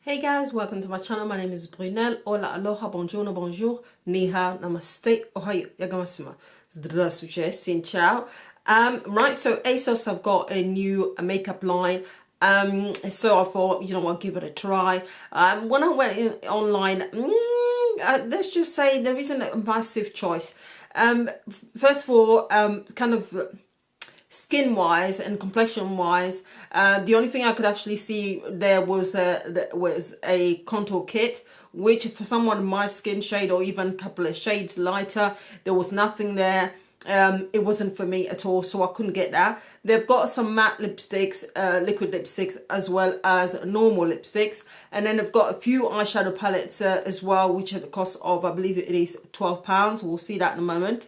Hey guys, welcome to my channel. My name is Brunel. Hola, aloha, bonjour, bonjour, ni hao, namaste, ohayo, yagamashima, здравствуйте, xin ciao. Right, so Asos have got a new makeup line. So I thought, you know what, give it a try. When I went online, let's just say there isn't a massive choice. First of all, kind of skin wise and complexion wise, the only thing I could actually see there was a contour kit, which for someone my skin shade or even a couple of shades lighter, there was nothing there. It wasn't for me at all, so I couldn't get that. They've got some matte lipsticks, liquid lipsticks, as well as normal lipsticks, and then they've got a few eyeshadow palettes as well, which at the cost of, I believe it is £12. We'll see that in a moment.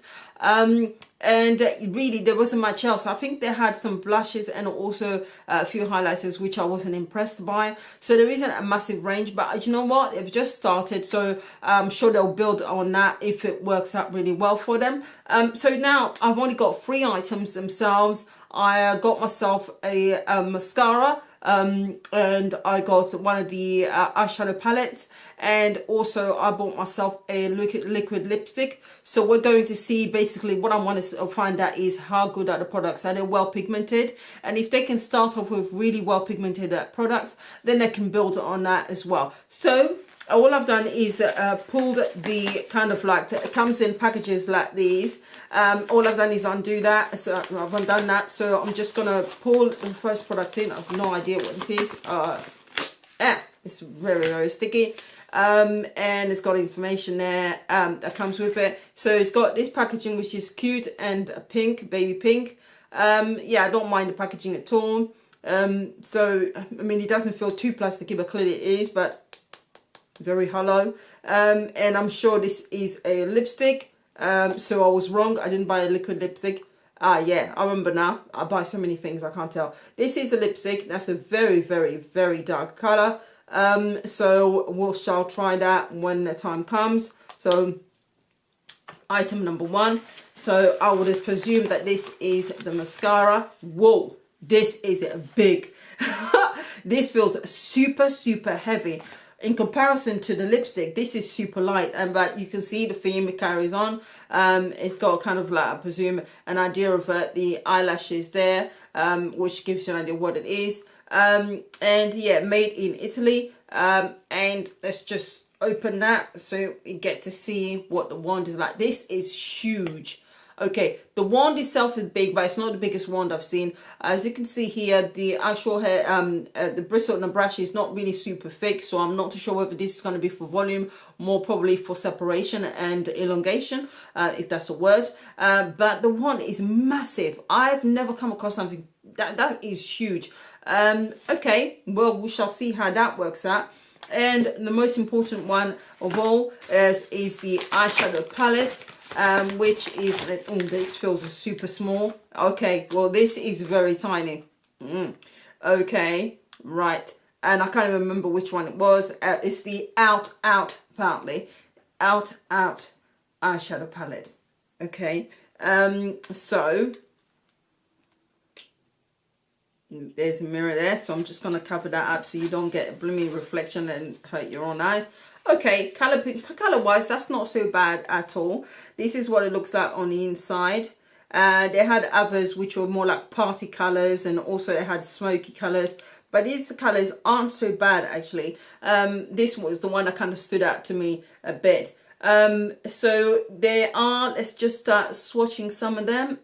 And really there wasn't much else. I think they had some blushes and also a few highlighters, which I wasn't impressed by. So there isn't a massive range, but you know what, they've just started, so I'm sure they'll build on that if it works out really well for them. So now I've only got 3 items themselves. I got myself a mascara, and I got one of the eyeshadow palettes, and also I bought myself a liquid lipstick. So we're going to see, basically what I want to find out is how good are the products. Are they well pigmented? And if they can start off with really well pigmented products, then they can build on that as well. So all I've done is pulled the kind of like, it comes in packages like these. All I've done is undo that, so I've undone that. So I'm just gonna pull the first product in. I have no idea what this is. It's very sticky, and it's got information there that comes with it. So it's got this packaging, which is cute and pink, baby pink. Yeah, I don't mind the packaging at all. So I mean, it doesn't feel too plasticky, but clearly it is, but very hollow. And I'm sure this is a lipstick. So I was wrong, I didn't buy a liquid lipstick. Yeah, I remember now. I buy so many things, I can't tell. This is the lipstick. That's a very dark color. So we shall try that when the time comes. So item number 1. So I would have presumed that this is the mascara. Whoa, this is big. This feels super heavy. In comparison to the lipstick, this is super light, but you can see the theme it carries on. It's got kind of like, I presume, an idea of the eyelashes there, which gives you an idea what it is. And yeah, made in Italy. And let's just open that so you get to see what the wand is like. This is huge. Okay, the wand itself is big, but it's not the biggest wand I've seen. As you can see here, the actual hair, the bristle and the brush is not really super thick, so I'm not too sure whether this is going to be for volume, more probably for separation and elongation, if that's a word. But the wand is massive. I've never come across something that is huge. Okay, well, we shall see how that works out. And the most important one of all is the eyeshadow palette. Which is, oh, this feels super small. Okay, well, this is very tiny. Okay, right. And I can't even remember which one it was. It's the Out apparently. Out eyeshadow palette. Okay, so there's a mirror there, so I'm just going to cover that up so you don't get a blooming reflection and hurt your own eyes. Okay, color wise, that's not so bad at all. This is what it looks like on the inside. They had others which were more like party colors, and also they had smoky colors, but these colors aren't so bad actually. This was the one that kind of stood out to me a bit. So there are, let's just start swatching some of them.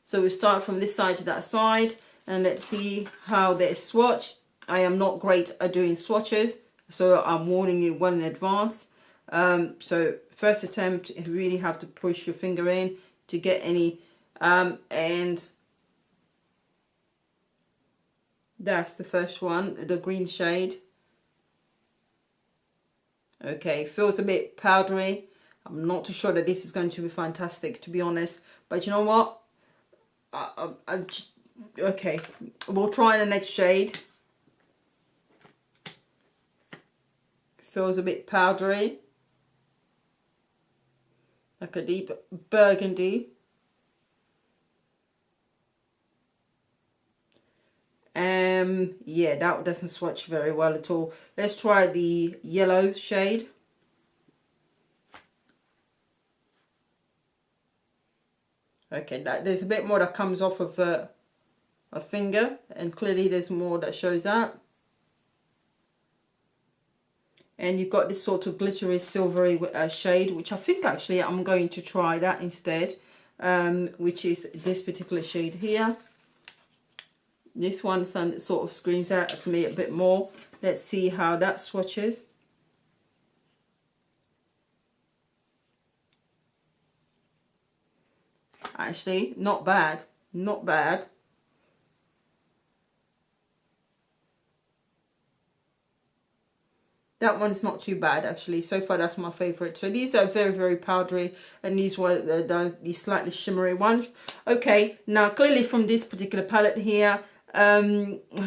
So we start from this side to that side, and let's see how they swatch. I am not great at doing swatches, so I'm warning you well in advance. So first attempt, you really have to push your finger in to get any, and that's the first one, the green shade. Okay, feels a bit powdery. I'm not too sure that this is going to be fantastic, to be honest, but you know what, okay, we'll try the next shade. Feels a bit powdery, like a deep burgundy. And Yeah, that doesn't swatch very well at all. Let's try the yellow shade. Okay, there's a bit more that comes off of a finger, and clearly there's more that shows up. And you've got this sort of glittery silvery shade, which I think actually I'm going to try that instead, which is this particular shade here. This one sort of screams out for me a bit more. Let's see how that swatches. Actually, not bad, not bad. That one's not too bad actually. So far, that's my favorite. So these are very, very powdery, and these were these slightly shimmery ones. Okay, now clearly from this particular palette here, I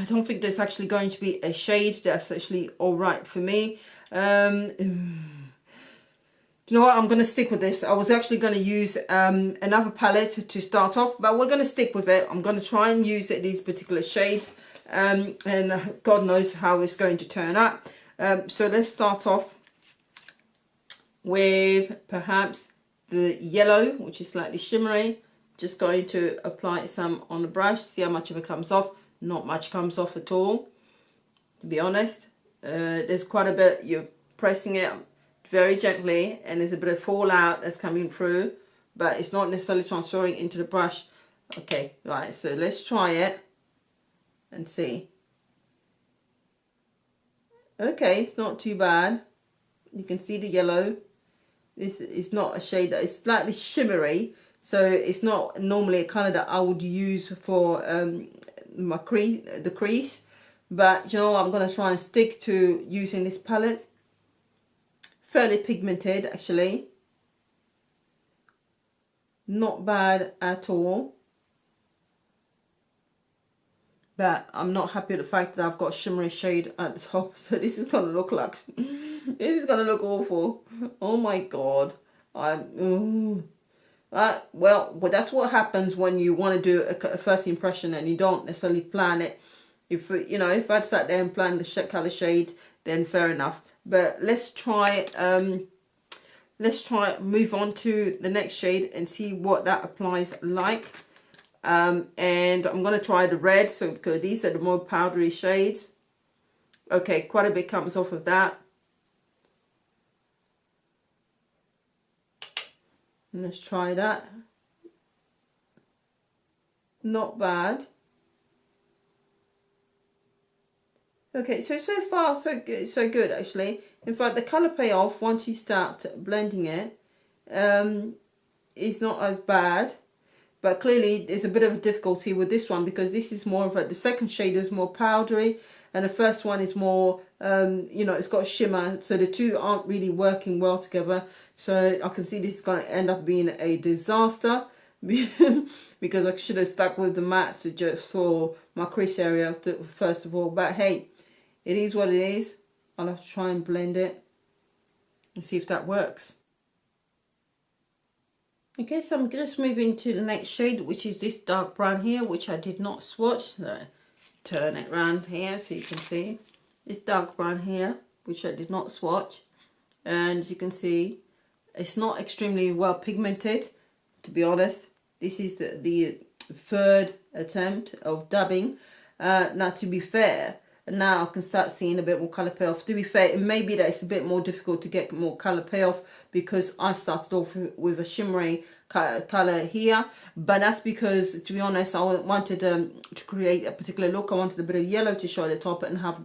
don't think there's actually going to be a shade that's actually all right for me. You know what, I'm going to stick with this. I was actually going to use another palette to start off, but we're going to stick with it. I'm going to try and use these particular shades, and God knows how it's going to turn out. So let's start off with perhaps the yellow, which is slightly shimmery. Just going to apply some on the brush, see how much of it comes off. Not much comes off at all, to be honest. There's quite a bit. You're pressing it very gently, and there's a bit of fallout that's coming through, but it's not necessarily transferring into the brush. Okay, right, so let's try it and see. Okay, it's not too bad. You can see the yellow. This is not a shade that is slightly shimmery, so it's not normally a color that I would use for my crease. But you know, I'm going to try and stick to using this palette. Fairly pigmented actually. Not bad at all. But I'm not happy with the fact that I've got a shimmery shade at the top. So this is going to look like, this is going to look awful. Oh my God. Well, that's what happens when you want to do a first impression and you don't necessarily plan it. If, you know, if I'd sat there and planned the color shade, then fair enough. But let's try move on to the next shade and see what that applies like. And I'm going to try the red, so because these are the more powdery shades. Okay, quite a bit comes off of that. And let's try that. Not bad. Okay, so far so good actually. In fact, the color payoff once you start blending it is not as bad. But clearly there's a bit of a difficulty with this one because this is more of the second shade is more powdery, and the first one is more, you know, it's got a shimmer. So the two aren't really working well together. So I can see this is going to end up being a disaster because I should have stuck with the matte just for my crease area first of all. But hey, it is what it is. I'll have to try and blend it and see if that works. Okay, so I'm just moving to the next shade, which is this dark brown here, which I did not swatch. So turn it around here so you can see this dark brown here, which I did not swatch. And as you can see, it's not extremely well pigmented, to be honest. This is the third attempt of dabbing. Now, to be fair, now I can start seeing a bit more colour payoff. To be fair, it may be that it's a bit more difficult to get more colour payoff because I started off with a shimmery colour here. But that's because, to be honest, I wanted to create a particular look. I wanted a bit of yellow to show at the top and have the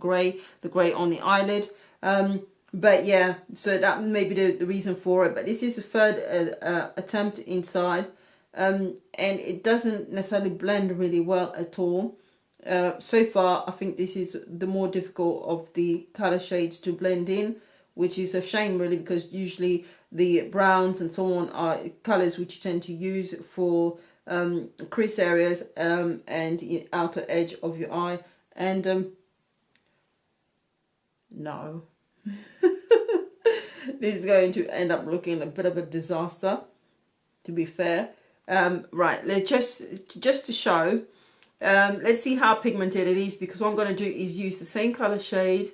grey on the eyelid. But yeah, so that may be the reason for it. But this is the third attempt inside. And it doesn't necessarily blend really well at all. So far, I think this is the more difficult of the colour shades to blend in, which is a shame really, because usually the browns and so on are colours which you tend to use for crease areas and the outer edge of your eye. And no, this is going to end up looking a bit of a disaster, to be fair. Right, let's just to show. Let's see how pigmented it is, because what I'm going to do is use the same color shade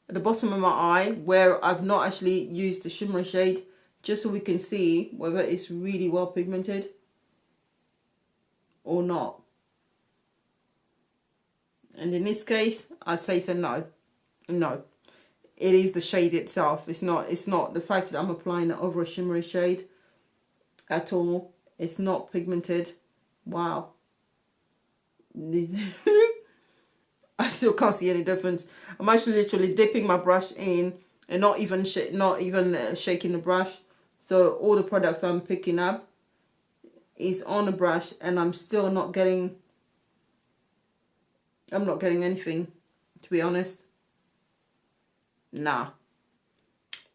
at the bottom of my eye where I've not actually used the shimmer shade, just so we can see whether it's really well pigmented or not. And in this case, I'd say so no. It is the shade itself. It's not the fact that I'm applying it over a shimmery shade at all. It's not pigmented. Wow. I still can't see any difference. I'm actually literally dipping my brush in and not even shaking the brush. So all the products I'm picking up is on the brush, and I'm still not getting. I'm not getting anything, to be honest. Nah.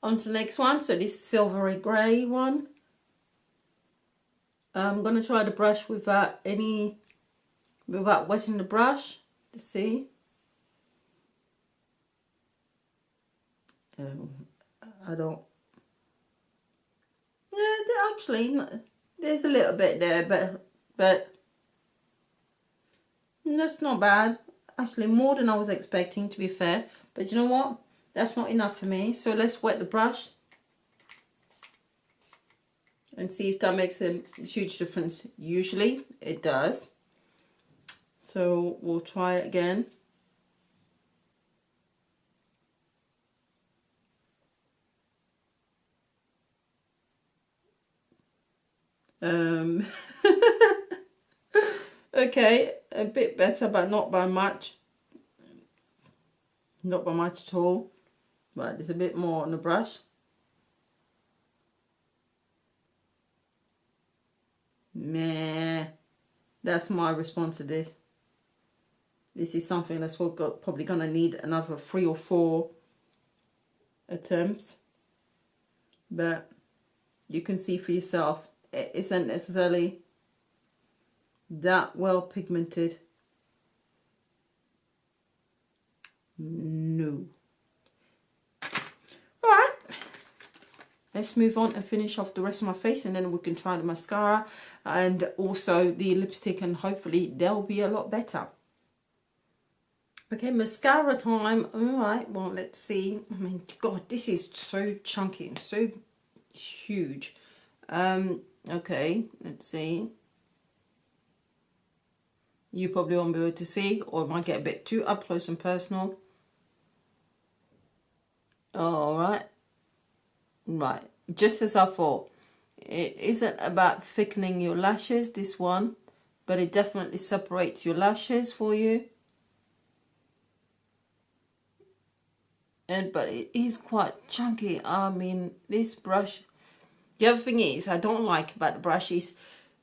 On to the next one. So this silvery grey one. I'm gonna try the brush without wetting the brush to see. I don't. Yeah, actually, there's a little bit there, but that's not bad. Actually, more than I was expecting, to be fair. But you know what? That's not enough for me. So let's wet the brush and see if that makes a huge difference. Usually it does. So we'll try it again. Okay, a bit better, but not by much. Not by much at all. But there's a bit more on the brush. Meh. That's my response to this. This is something that's probably going to need another 3 or 4 attempts. But you can see for yourself, it isn't necessarily that well pigmented. No. Alright. Let's move on and finish off the rest of my face, and then we can try the mascara and also the lipstick, and hopefully they'll be a lot better. Okay, mascara time. Alright, well, let's see. I mean, God, this is so chunky and so huge. Okay, let's see. You probably won't be able to see, or it might get a bit too up close and personal. Alright. Right, just as I thought. It isn't about thickening your lashes, this one, but it definitely separates your lashes for you. But it is quite chunky. I mean, this brush, the other thing is I don't like about the brush is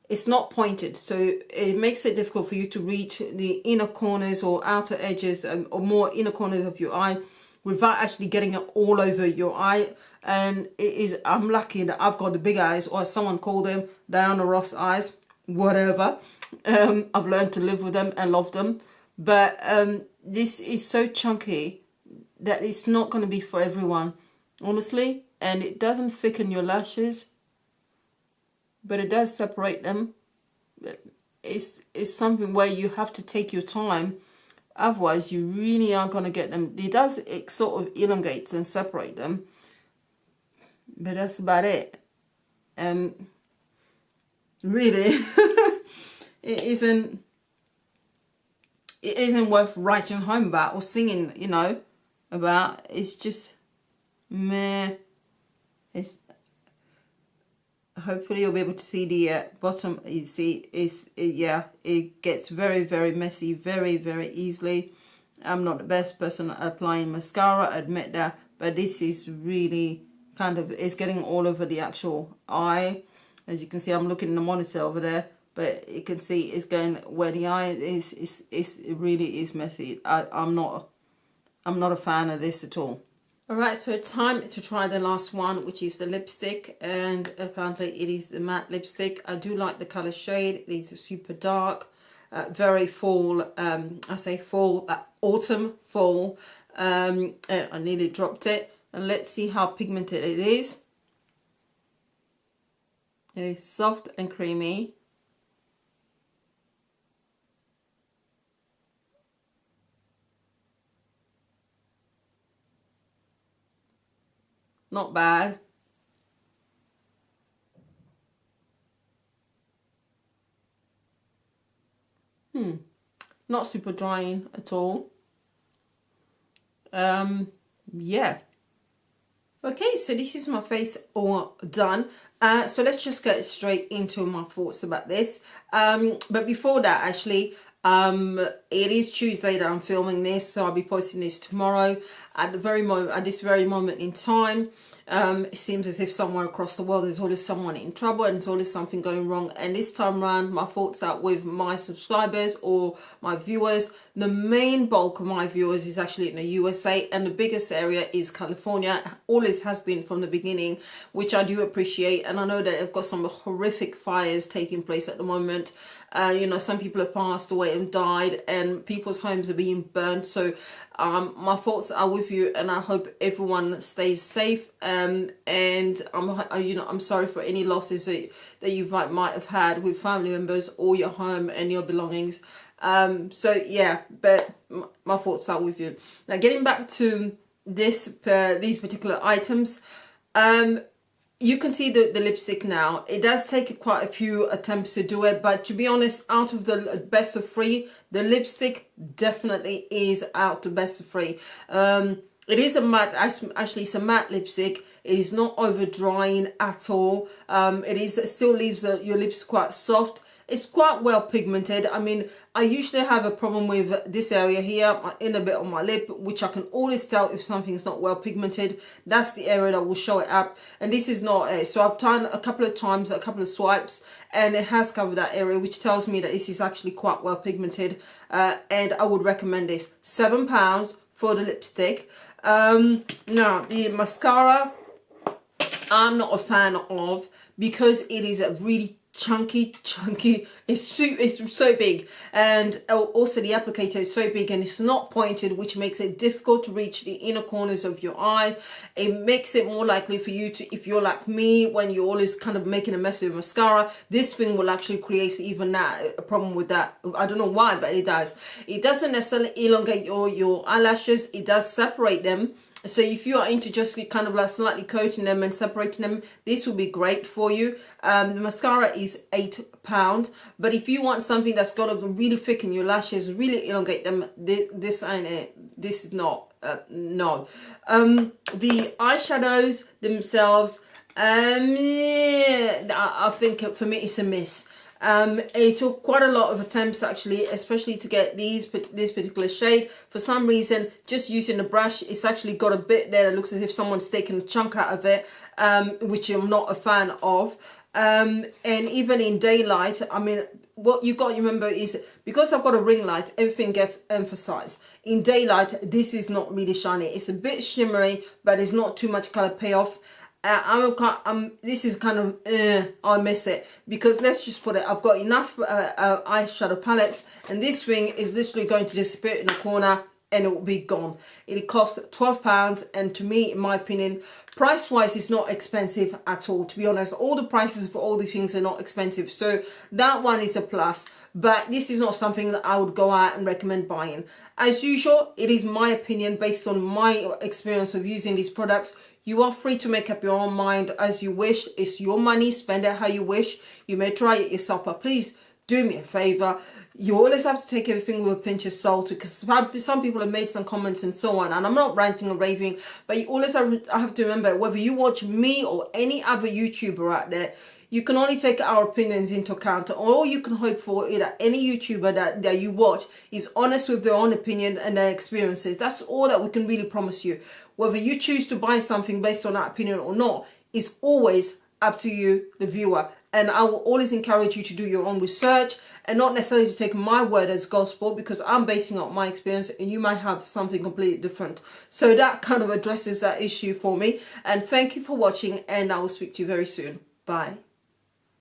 it's not pointed, so it makes it difficult for you to reach the inner corners or outer edges, or more inner corners of your eye without actually getting it all over your eye. And it is, I'm lucky that I've got the big eyes, or as someone called them, Diana Ross eyes, whatever. I've learned to live with them and love them. But this is so chunky that it's not going to be for everyone, honestly. And it doesn't thicken your lashes, but it does separate them. It's something where you have to take your time, otherwise you really aren't going to get them. It sort of elongates and separate them, but that's about it. Really it isn't worth writing home about or singing, you know, about. It's just meh. It's, hopefully you'll be able to see the bottom. You see, yeah, it gets very, very messy very, very easily. I'm not the best person at applying mascara, I admit that, but this is really kind of, it's getting all over the actual eye. As you can see, I'm looking at the monitor over there, but you can see it's going where the eye is. It really is messy. I'm not a fan of this at all. Alright, so time to try the last one, which is the lipstick, and apparently it is the matte lipstick. I do like the colour shade. It is super dark, very fall, I say fall, autumn, fall. I nearly dropped it. And let's see how pigmented it is. It is soft and creamy. not bad. Not super drying at all. Yeah. Okay, so this is my face all done. So let's just get straight into my thoughts about this. But before that, actually, it is Tuesday that I'm filming this, so I'll be posting this tomorrow. At this very moment in time, it seems as if somewhere across the world there's always someone in trouble and there's always something going wrong. And this time around, my thoughts are with my subscribers or my viewers. The main bulk of my viewers is actually in the USA, and the biggest area is California. Always has been from the beginning, which I do appreciate. And I know that they've got some horrific fires taking place at the moment. You know, some people have passed away and died, and people's homes are being burned. So my thoughts are with you, and I hope everyone stays safe. And I'm sorry for any losses that you might have had with family members or your home and your belongings. So yeah, but my thoughts are with you. Now, getting back to these particular items, you can see the lipstick now. It does take quite a few attempts to do it, but to be honest, out of the best of three, the lipstick definitely is out the best of three. It is a matte, actually it's a matte lipstick. It is not over drying at all. It still leaves your lips quite soft. It's quite well pigmented. I mean, I usually have a problem with this area here, in a bit on my lip, which I can always tell if something is not well pigmented. That's the area that will show it up. And this is not it. So I've done a couple of times, a couple of swipes, and it has covered that area, which tells me that this is actually quite well pigmented. And I would recommend this. £7 for the lipstick. Now, the mascara, I'm not a fan of, because it is a really chunky. It's so big, and also the applicator is so big, and it's not pointed, which makes it difficult to reach the inner corners of your eye. It makes it more likely for you to, if you're like me, when you're always kind of making a mess with mascara, this thing will actually create even a problem with that. I don't know why, but it does. It doesn't necessarily elongate your eyelashes. It does separate them. So if you are into just kind of like slightly coating them and separating them, this will be great for you. The mascara is £8, but if you want something that's got to really thicken your lashes, really elongate them, this ain't it. This is not, no. The eyeshadows themselves, I think for me it's a miss. It took quite a lot of attempts actually, especially to get this particular shade. For some reason, just using the brush, it's actually got a bit there that looks as if someone's taken a chunk out of it, which I'm not a fan of. And even in daylight, I mean, what you got to remember is, because I've got a ring light, everything gets emphasized. In daylight, this is not really shiny. It's a bit shimmery, but there's not too much color payoff. This is kind of, I miss it, because let's just put it, I've got enough eyeshadow palettes, and this thing is literally going to disappear in the corner and it will be gone. It costs £12, and to me, in my opinion, price wise, it's not expensive at all. To be honest, all the prices for all the things are not expensive, so that one is a plus. But this is not something that I would go out and recommend buying. As usual, it is my opinion based on my experience of using these products. You are free to make up your own mind as you wish. It's your money, spend it how you wish. You may try it yourself, but please do me a favor. You always have to take everything with a pinch of salt, because some people have made some comments and so on, and I'm not ranting or raving, but you always have to remember, whether you watch me or any other YouTuber out there, you can only take our opinions into account. All you can hope for is that any YouTuber that you watch is honest with their own opinion and their experiences. That's all that we can really promise you. Whether you choose to buy something based on that opinion or not is always up to you, the viewer. And I will always encourage you to do your own research and not necessarily to take my word as gospel, because I'm basing on my experience and you might have something completely different. So that kind of addresses that issue for me. And thank you for watching, and I will speak to you very soon. Bye.